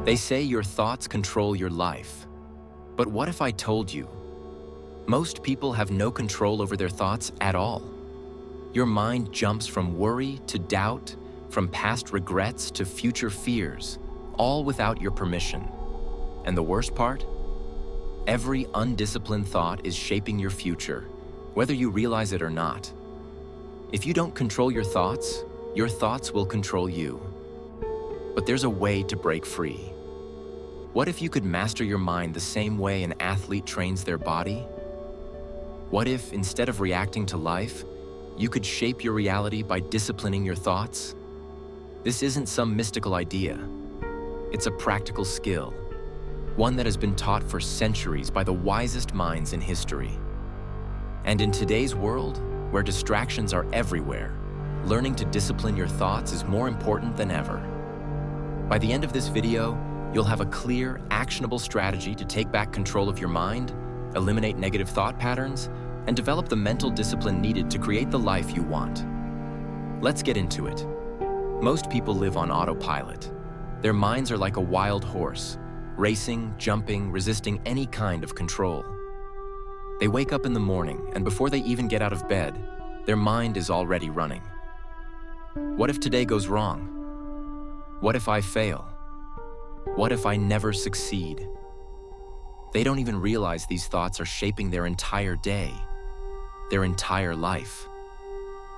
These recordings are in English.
They say your thoughts control your life. But what if I told you? Most people have no control over their thoughts at all. Your mind jumps from worry to doubt, from past regrets to future fears, all without your permission. And the worst part? Every undisciplined thought is shaping your future, whether you realize it or not. If you don't control your thoughts will control you. But there's a way to break free. What if you could master your mind the same way an athlete trains their body? What if, instead of reacting to life, you could shape your reality by disciplining your thoughts? This isn't some mystical idea. It's a practical skill, one that has been taught for centuries by the wisest minds in history. And in today's world, where distractions are everywhere, learning to discipline your thoughts is more important than ever. By the end of this video, you'll have a clear, actionable strategy to take back control of your mind, eliminate negative thought patterns, and develop the mental discipline needed to create the life you want. Let's get into it. Most people live on autopilot. Their minds are like a wild horse, racing, jumping, resisting any kind of control. They wake up in the morning, and before they even get out of bed, their mind is already running. What if today goes wrong? What if I fail? What if I never succeed? They don't even realize these thoughts are shaping their entire day, their entire life.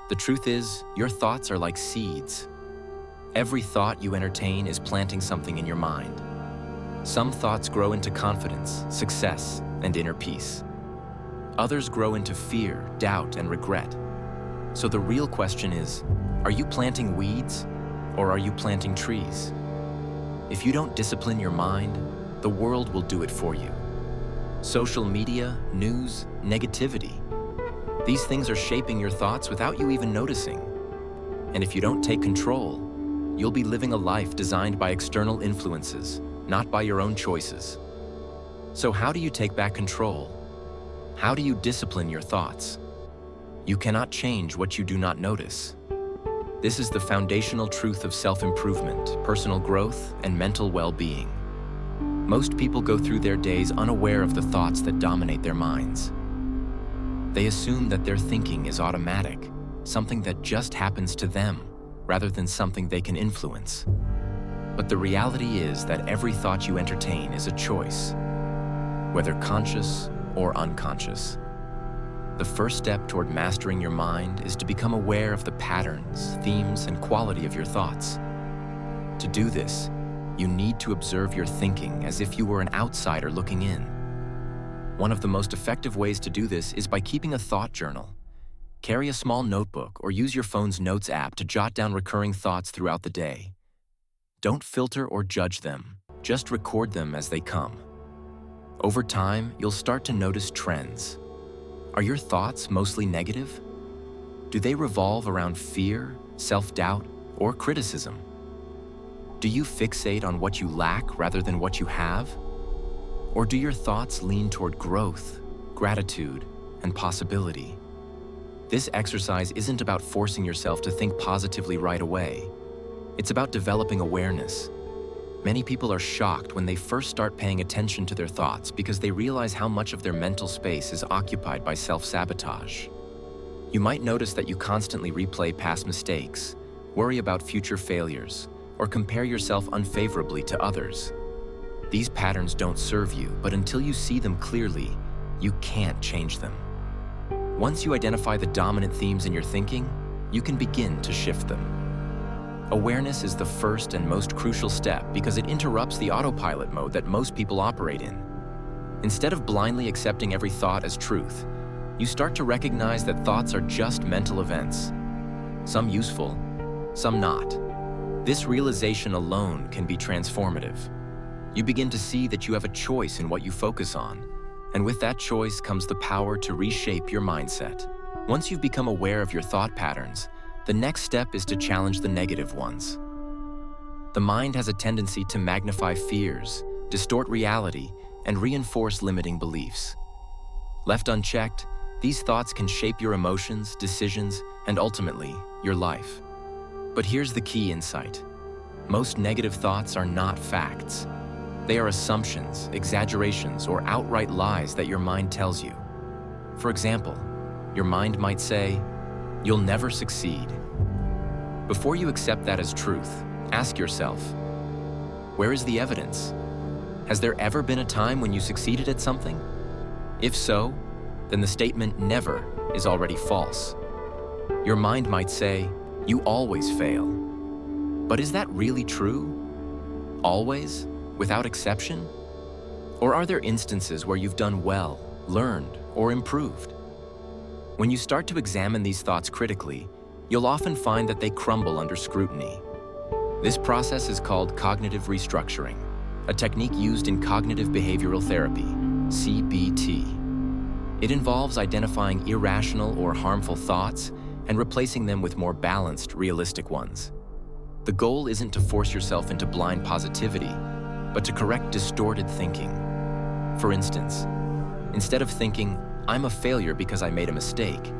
The truth is, your thoughts are like seeds. Every thought you entertain is planting something in your mind. Some thoughts grow into confidence, success, and inner peace. Others grow into fear, doubt, and regret. So the real question is, are you planting weeds or are you planting trees? If you don't discipline your mind, the world will do it for you. Social media, news, negativity. These things are shaping your thoughts without you even noticing. And if you don't take control, you'll be living a life designed by external influences, not by your own choices. So how do you take back control? How do you discipline your thoughts? You cannot change what you do not notice. This is the foundational truth of self-improvement, personal growth, and mental well-being. Most people go through their days unaware of the thoughts that dominate their minds. They assume that their thinking is automatic, something that just happens to them, rather than something they can influence. But the reality is that every thought you entertain is a choice, whether conscious or unconscious. The first step toward mastering your mind is to become aware of the patterns, themes, and quality of your thoughts. To do this, you need to observe your thinking as if you were an outsider looking in. One of the most effective ways to do this is by keeping a thought journal. Carry a small notebook or use your phone's notes app to jot down recurring thoughts throughout the day. Don't filter or judge them, just record them as they come. Over time, you'll start to notice trends. Are your thoughts mostly negative? Do they revolve around fear, self-doubt, or criticism? Do you fixate on what you lack rather than what you have? Or do your thoughts lean toward growth, gratitude, and possibility? This exercise isn't about forcing yourself to think positively right away. It's about developing awareness. Many people are shocked when they first start paying attention to their thoughts because they realize how much of their mental space is occupied by self-sabotage. You might notice that you constantly replay past mistakes, worry about future failures, or compare yourself unfavorably to others. These patterns don't serve you, but until you see them clearly, you can't change them. Once you identify the dominant themes in your thinking, you can begin to shift them. Awareness is the first and most crucial step because it interrupts the autopilot mode that most people operate in. Instead of blindly accepting every thought as truth, you start to recognize that thoughts are just mental events. Some useful, some not. This realization alone can be transformative. You begin to see that you have a choice in what you focus on, and with that choice comes the power to reshape your mindset. Once you've become aware of your thought patterns, the next step is to challenge the negative ones. The mind has a tendency to magnify fears, distort reality, and reinforce limiting beliefs. Left unchecked, these thoughts can shape your emotions, decisions, and ultimately, your life. But here's the key insight. Most negative thoughts are not facts. They are assumptions, exaggerations, or outright lies that your mind tells you. For example, your mind might say, "You'll never succeed." Before you accept that as truth, ask yourself, where is the evidence? Has there ever been a time when you succeeded at something? If so, then the statement "never" is already false. Your mind might say, "You always fail." But is that really true? Always? Without exception? Or are there instances where you've done well, learned, or improved? When you start to examine these thoughts critically, you'll often find that they crumble under scrutiny. This process is called cognitive restructuring, a technique used in cognitive behavioral therapy, CBT. It involves identifying irrational or harmful thoughts and replacing them with more balanced, realistic ones. The goal isn't to force yourself into blind positivity, but to correct distorted thinking. For instance, instead of thinking, "I'm a failure because I made a mistake,"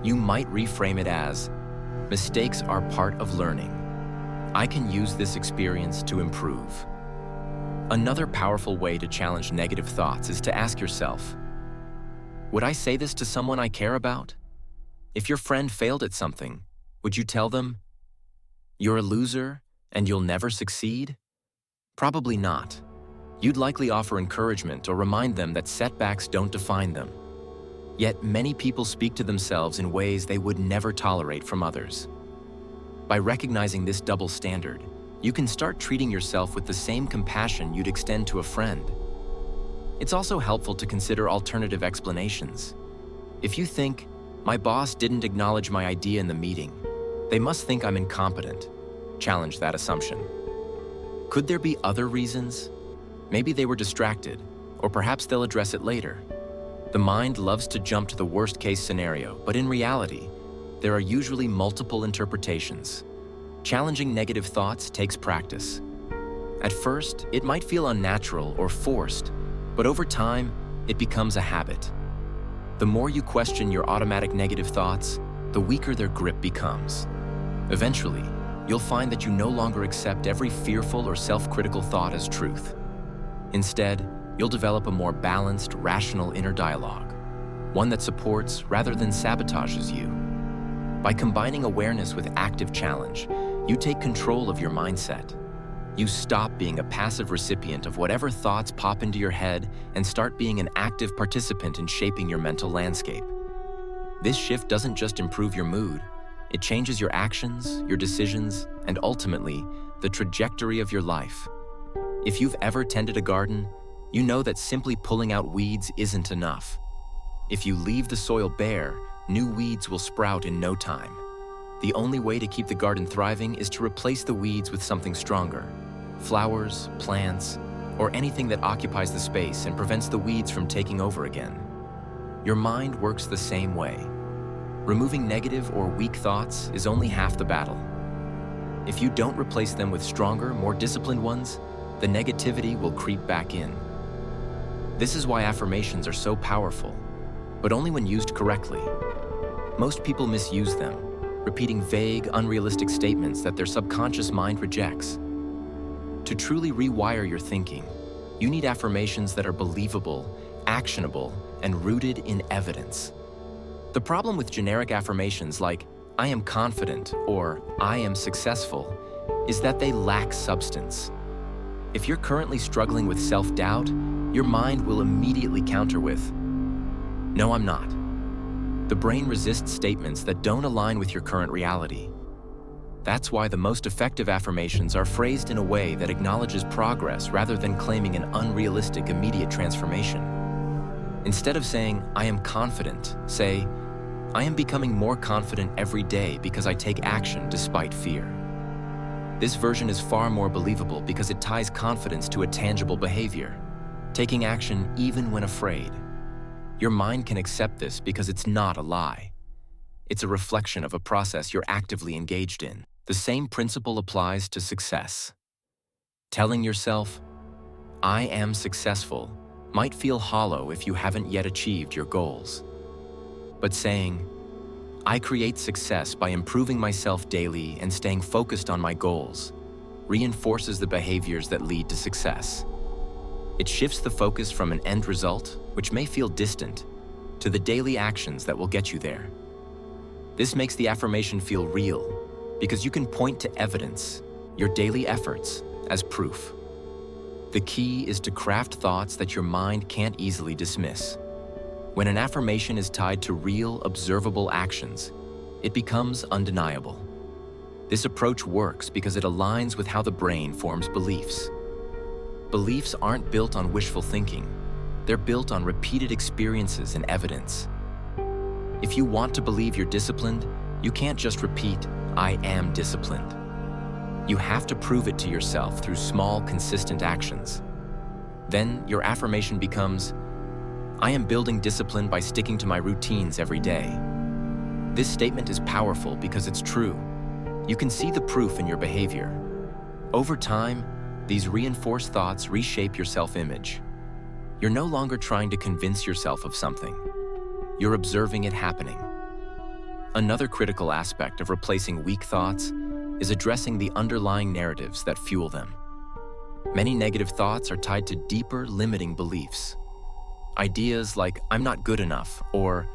you might reframe it as, "Mistakes are part of learning. I can use this experience to improve." Another powerful way to challenge negative thoughts is to ask yourself, would I say this to someone I care about? If your friend failed at something, would you tell them, "You're a loser and you'll never succeed"? Probably not. You'd likely offer encouragement or remind them that setbacks don't define them. Yet many people speak to themselves in ways they would never tolerate from others. By recognizing this double standard, you can start treating yourself with the same compassion you'd extend to a friend. It's also helpful to consider alternative explanations. If you think, "My boss didn't acknowledge my idea in the meeting, they must think I'm incompetent," challenge that assumption. Could there be other reasons? Maybe they were distracted, or perhaps they'll address it later. The mind loves to jump to the worst-case scenario, but in reality, there are usually multiple interpretations. Challenging negative thoughts takes practice. At first, it might feel unnatural or forced, but over time, it becomes a habit. The more you question your automatic negative thoughts, the weaker their grip becomes. Eventually, you'll find that you no longer accept every fearful or self-critical thought as truth. Instead, you'll develop a more balanced, rational inner dialogue, one that supports rather than sabotages you. By combining awareness with active challenge, you take control of your mindset. You stop being a passive recipient of whatever thoughts pop into your head and start being an active participant in shaping your mental landscape. This shift doesn't just improve your mood, it changes your actions, your decisions, and ultimately, the trajectory of your life. If you've ever tended a garden, you know that simply pulling out weeds isn't enough. If you leave the soil bare, new weeds will sprout in no time. The only way to keep the garden thriving is to replace the weeds with something stronger. Flowers, plants, or anything that occupies the space and prevents the weeds from taking over again. Your mind works the same way. Removing negative or weak thoughts is only half the battle. If you don't replace them with stronger, more disciplined ones, the negativity will creep back in. This is why affirmations are so powerful, but only when used correctly. Most people misuse them, repeating vague, unrealistic statements that their subconscious mind rejects. To truly rewire your thinking, you need affirmations that are believable, actionable, and rooted in evidence. The problem with generic affirmations like, "I am confident" or "I am successful," is that they lack substance. If you're currently struggling with self-doubt, your mind will immediately counter with, "No, I'm not." The brain resists statements that don't align with your current reality. That's why the most effective affirmations are phrased in a way that acknowledges progress rather than claiming an unrealistic immediate transformation. Instead of saying, "I am confident," say, "I am becoming more confident every day because I take action despite fear." This version is far more believable because it ties confidence to a tangible behavior, taking action even when afraid. Your mind can accept this because it's not a lie. It's a reflection of a process you're actively engaged in. The same principle applies to success. Telling yourself, "I am successful," might feel hollow if you haven't yet achieved your goals. But saying, "I create success by improving myself daily and staying focused on my goals," reinforces the behaviors that lead to success. It shifts the focus from an end result, which may feel distant, to the daily actions that will get you there. This makes the affirmation feel real because you can point to evidence, your daily efforts, as proof. The key is to craft thoughts that your mind can't easily dismiss. When an affirmation is tied to real, observable actions, it becomes undeniable. This approach works because it aligns with how the brain forms beliefs. Beliefs aren't built on wishful thinking. They're built on repeated experiences and evidence. If you want to believe you're disciplined, you can't just repeat, "I am disciplined." You have to prove it to yourself through small, consistent actions. Then your affirmation becomes, "I am building discipline by sticking to my routines every day." This statement is powerful because it's true. You can see the proof in your behavior. Over time, these reinforced thoughts reshape your self-image. You're no longer trying to convince yourself of something. You're observing it happening. Another critical aspect of replacing weak thoughts is addressing the underlying narratives that fuel them. Many negative thoughts are tied to deeper, limiting beliefs. Ideas like, "I'm not good enough," or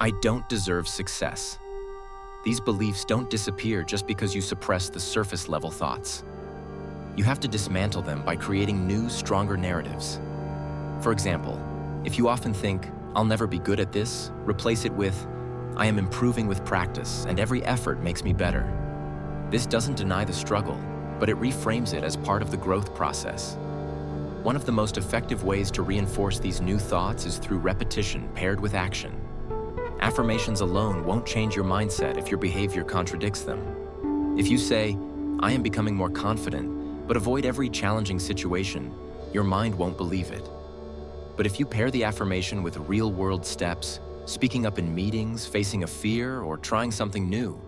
"I don't deserve success." These beliefs don't disappear just because you suppress the surface-level thoughts. You have to dismantle them by creating new, stronger narratives. For example, if you often think, "I'll never be good at this," replace it with, "I am improving with practice, and every effort makes me better." This doesn't deny the struggle, but it reframes it as part of the growth process. One of the most effective ways to reinforce these new thoughts is through repetition paired with action. Affirmations alone won't change your mindset if your behavior contradicts them. If you say, "I am becoming more confident," but avoid every challenging situation, your mind won't believe it. But if you pair the affirmation with real-world steps, speaking up in meetings, facing a fear, or trying something new,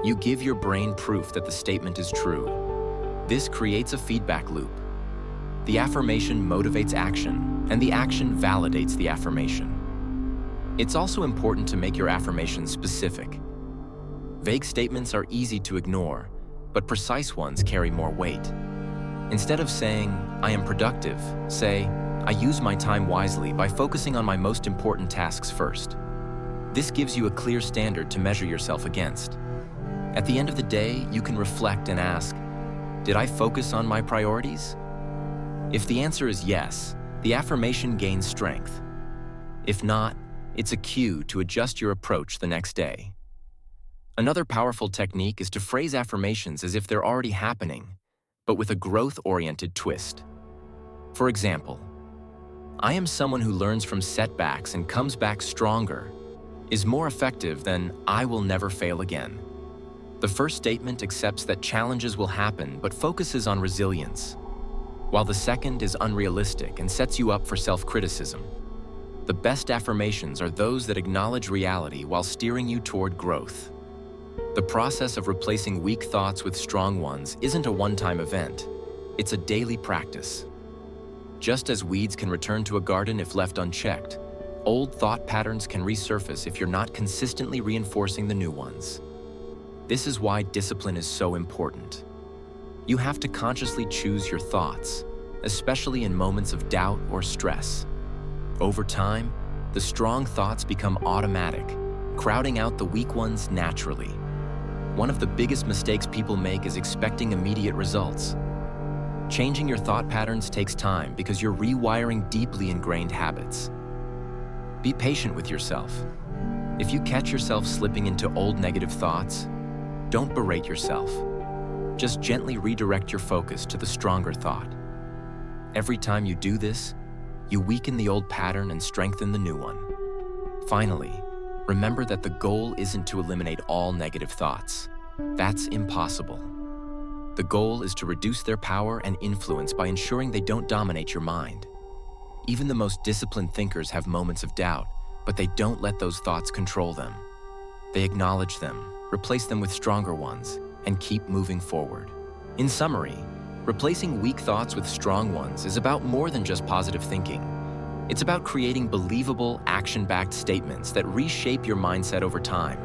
you give your brain proof that the statement is true. This creates a feedback loop. The affirmation motivates action, and the action validates the affirmation. It's also important to make your affirmations specific. Vague statements are easy to ignore, but precise ones carry more weight. Instead of saying, "I am productive," say, "I use my time wisely by focusing on my most important tasks first." This gives you a clear standard to measure yourself against. At the end of the day, you can reflect and ask, "Did I focus on my priorities?" If the answer is yes, the affirmation gains strength. If not, it's a cue to adjust your approach the next day. Another powerful technique is to phrase affirmations as if they're already happening, but with a growth-oriented twist. For example, "I am someone who learns from setbacks and comes back stronger," is more effective than "I will never fail again." The first statement accepts that challenges will happen but focuses on resilience, while the second is unrealistic and sets you up for self-criticism. The best affirmations are those that acknowledge reality while steering you toward growth. The process of replacing weak thoughts with strong ones isn't a one-time event. It's a daily practice. Just as weeds can return to a garden if left unchecked, old thought patterns can resurface if you're not consistently reinforcing the new ones. This is why discipline is so important. You have to consciously choose your thoughts, especially in moments of doubt or stress. Over time, the strong thoughts become automatic, crowding out the weak ones naturally. One of the biggest mistakes people make is expecting immediate results. Changing your thought patterns takes time because you're rewiring deeply ingrained habits. Be patient with yourself. If you catch yourself slipping into old negative thoughts, don't berate yourself. Just gently redirect your focus to the stronger thought. Every time you do this, you weaken the old pattern and strengthen the new one. Finally, remember that the goal isn't to eliminate all negative thoughts. That's impossible. The goal is to reduce their power and influence by ensuring they don't dominate your mind. Even the most disciplined thinkers have moments of doubt, but they don't let those thoughts control them. They acknowledge them, replace them with stronger ones, and keep moving forward. In summary, replacing weak thoughts with strong ones is about more than just positive thinking. It's about creating believable, action-backed statements that reshape your mindset over time.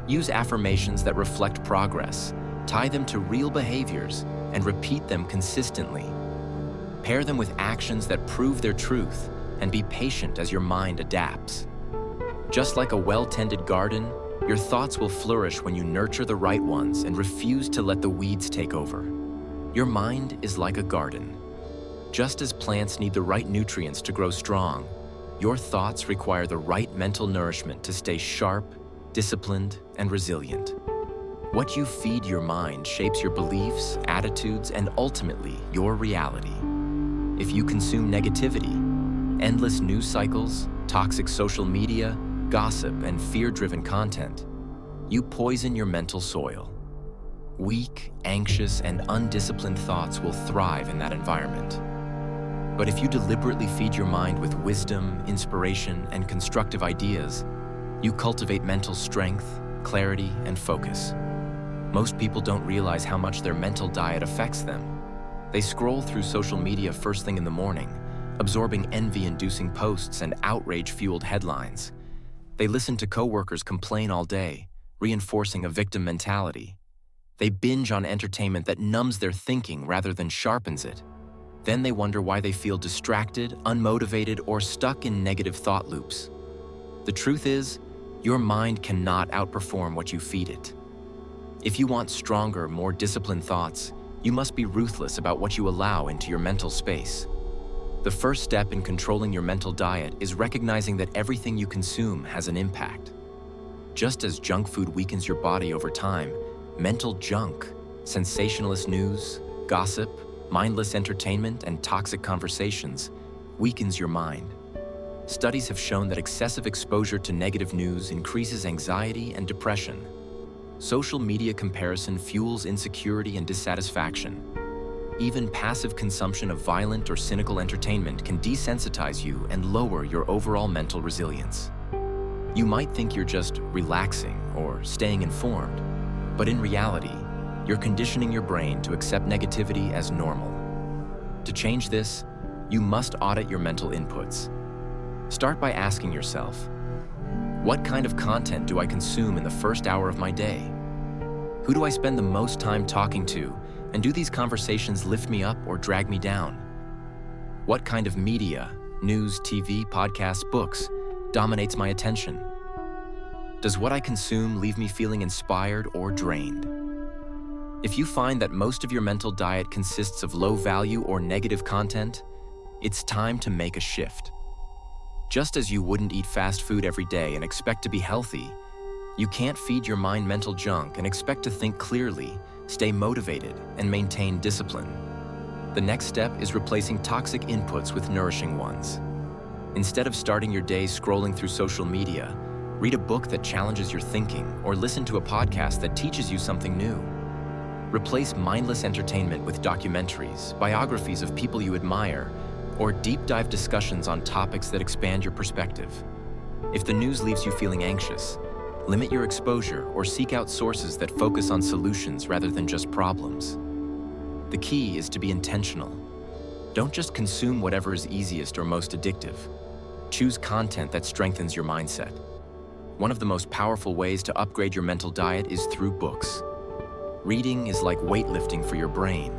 Use affirmations that reflect progress, tie them to real behaviors, and repeat them consistently. Pair them with actions that prove their truth, and be patient as your mind adapts. Just like a well-tended garden, your thoughts will flourish when you nurture the right ones and refuse to let the weeds take over. Your mind is like a garden. Just as plants need the right nutrients to grow strong, your thoughts require the right mental nourishment to stay sharp, disciplined, and resilient. What you feed your mind shapes your beliefs, attitudes, and ultimately your reality. If you consume negativity, endless news cycles, toxic social media, gossip, and fear-driven content, you poison your mental soil. Weak, anxious, and undisciplined thoughts will thrive in that environment. But if you deliberately feed your mind with wisdom, inspiration, and constructive ideas, you cultivate mental strength, clarity, and focus. Most people don't realize how much their mental diet affects them. They scroll through social media first thing in the morning, absorbing envy-inducing posts and outrage-fueled headlines. They listen to coworkers complain all day, reinforcing a victim mentality. They binge on entertainment that numbs their thinking rather than sharpens it. Then they wonder why they feel distracted, unmotivated, or stuck in negative thought loops. The truth is, your mind cannot outperform what you feed it. If you want stronger, more disciplined thoughts, you must be ruthless about what you allow into your mental space. The first step in controlling your mental diet is recognizing that everything you consume has an impact. Just as junk food weakens your body over time, mental junk, sensationalist news, gossip, mindless entertainment, and toxic conversations weakens your mind. Studies have shown that excessive exposure to negative news increases anxiety and depression. Social media comparison fuels insecurity and dissatisfaction. Even passive consumption of violent or cynical entertainment can desensitize you and lower your overall mental resilience. You might think you're just relaxing or staying informed, but in reality, you're conditioning your brain to accept negativity as normal. To change this, you must audit your mental inputs. Start by asking yourself, what kind of content do I consume in the first hour of my day? Who do I spend the most time talking to, and do these conversations lift me up or drag me down? What kind of media, news, TV, podcasts, books, dominates my attention? Does what I consume leave me feeling inspired or drained? If you find that most of your mental diet consists of low-value or negative content, it's time to make a shift. Just as you wouldn't eat fast food every day and expect to be healthy, you can't feed your mind mental junk and expect to think clearly, stay motivated, and maintain discipline. The next step is replacing toxic inputs with nourishing ones. Instead of starting your day scrolling through social media, read a book that challenges your thinking or listen to a podcast that teaches you something new. Replace mindless entertainment with documentaries, biographies of people you admire, or deep dive discussions on topics that expand your perspective. If the news leaves you feeling anxious, limit your exposure or seek out sources that focus on solutions rather than just problems. The key is to be intentional. Don't just consume whatever is easiest or most addictive. Choose content that strengthens your mindset. One of the most powerful ways to upgrade your mental diet is through books. Reading is like weightlifting for your brain.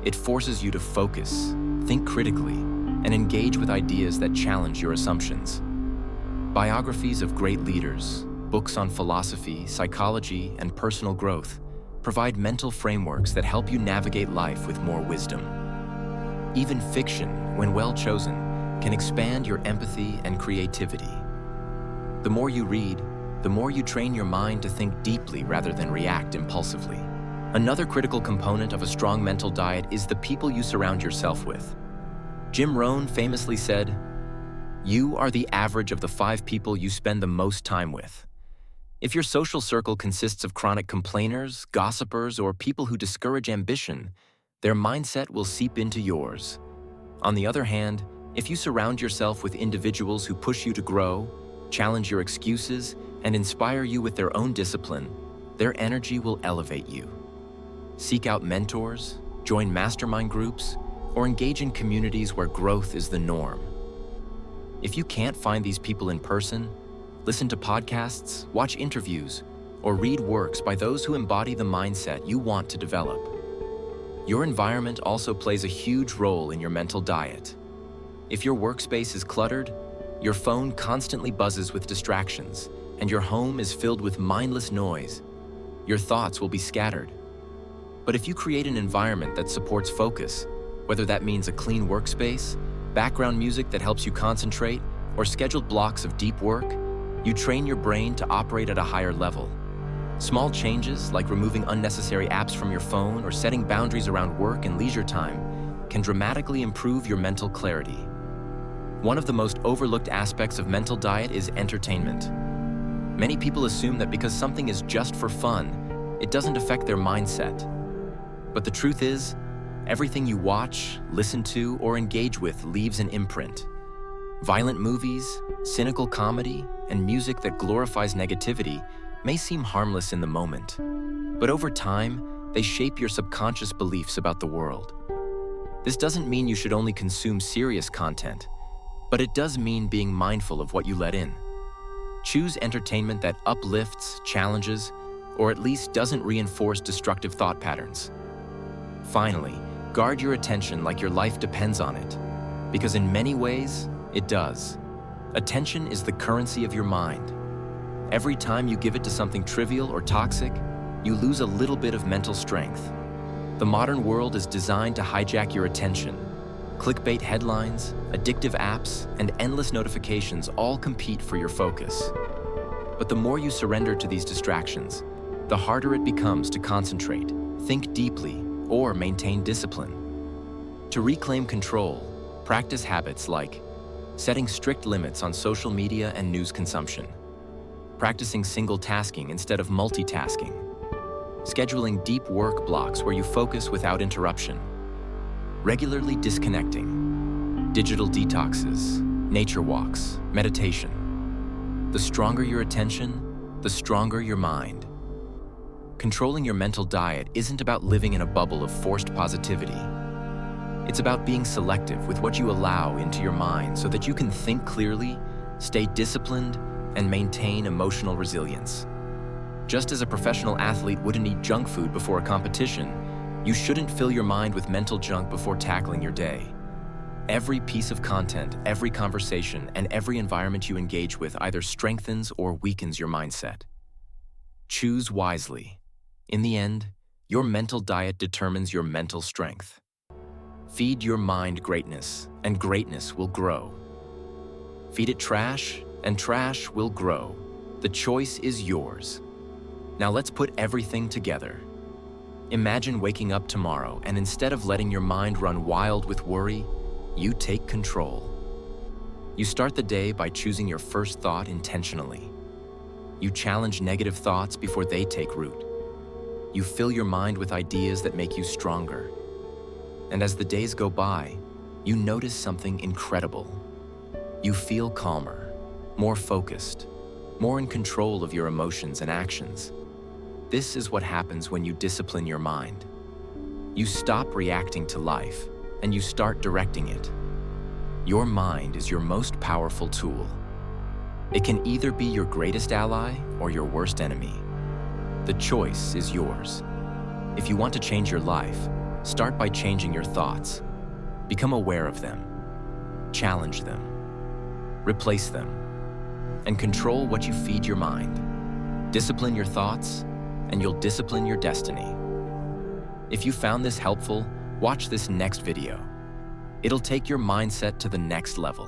It forces you to focus, think critically, and engage with ideas that challenge your assumptions. Biographies of great leaders, books on philosophy, psychology, and personal growth provide mental frameworks that help you navigate life with more wisdom. Even fiction, when well chosen, can expand your empathy and creativity. The more you read, the more you train your mind to think deeply rather than react impulsively. Another critical component of a strong mental diet is the people you surround yourself with. Jim Rohn famously said, "You are the average of the 5 people you spend the most time with." If your social circle consists of chronic complainers, gossipers, or people who discourage ambition, their mindset will seep into yours. On the other hand, if you surround yourself with individuals who push you to grow, challenge your excuses, and inspire you with their own discipline, their energy will elevate you. Seek out mentors, join mastermind groups, or engage in communities where growth is the norm. If you can't find these people in person, listen to podcasts, watch interviews, or read works by those who embody the mindset you want to develop. Your environment also plays a huge role in your mental diet. If your workspace is cluttered, your phone constantly buzzes with distractions, and your home is filled with mindless noise, your thoughts will be scattered. But if you create an environment that supports focus, whether that means a clean workspace, background music that helps you concentrate, or scheduled blocks of deep work, you train your brain to operate at a higher level. Small changes, like removing unnecessary apps from your phone or setting boundaries around work and leisure time, can dramatically improve your mental clarity. One of the most overlooked aspects of mental diet is entertainment. Many people assume that because something is just for fun, it doesn't affect their mindset. But the truth is, everything you watch, listen to, or engage with leaves an imprint. Violent movies, cynical comedy, and music that glorifies negativity may seem harmless in the moment, but over time, they shape your subconscious beliefs about the world. This doesn't mean you should only consume serious content, but it does mean being mindful of what you let in. Choose entertainment that uplifts, challenges, or at least doesn't reinforce destructive thought patterns. Finally, guard your attention like your life depends on it, because in many ways, it does. Attention is the currency of your mind. Every time you give it to something trivial or toxic, you lose a little bit of mental strength. The modern world is designed to hijack your attention. Clickbait headlines, addictive apps, and endless notifications all compete for your focus. But the more you surrender to these distractions, the harder it becomes to concentrate, think deeply, or maintain discipline. To reclaim control, practice habits like setting strict limits on social media and news consumption, practicing single tasking instead of multitasking, scheduling deep work blocks where you focus without interruption, regularly disconnecting, digital detoxes, nature walks, meditation. The stronger your attention, the stronger your mind. Controlling your mental diet isn't about living in a bubble of forced positivity. It's about being selective with what you allow into your mind so that you can think clearly, stay disciplined, and maintain emotional resilience. Just as a professional athlete wouldn't eat junk food before a competition, you shouldn't fill your mind with mental junk before tackling your day. Every piece of content, every conversation, and every environment you engage with either strengthens or weakens your mindset. Choose wisely. In the end, your mental diet determines your mental strength. Feed your mind greatness, and greatness will grow. Feed it trash, and trash will grow. The choice is yours. Now let's put everything together. Imagine waking up tomorrow, and instead of letting your mind run wild with worry, you take control. You start the day by choosing your first thought intentionally. You challenge negative thoughts before they take root. You fill your mind with ideas that make you stronger. And as the days go by, you notice something incredible. You feel calmer, more focused, more in control of your emotions and actions. This is what happens when you discipline your mind. You stop reacting to life, and you start directing it. Your mind is your most powerful tool. It can either be your greatest ally or your worst enemy. The choice is yours. If you want to change your life, start by changing your thoughts. Become aware of them. Challenge them. Replace them. And control what you feed your mind. Discipline your thoughts, and you'll discipline your destiny. If you found this helpful, watch this next video. It'll take your mindset to the next level.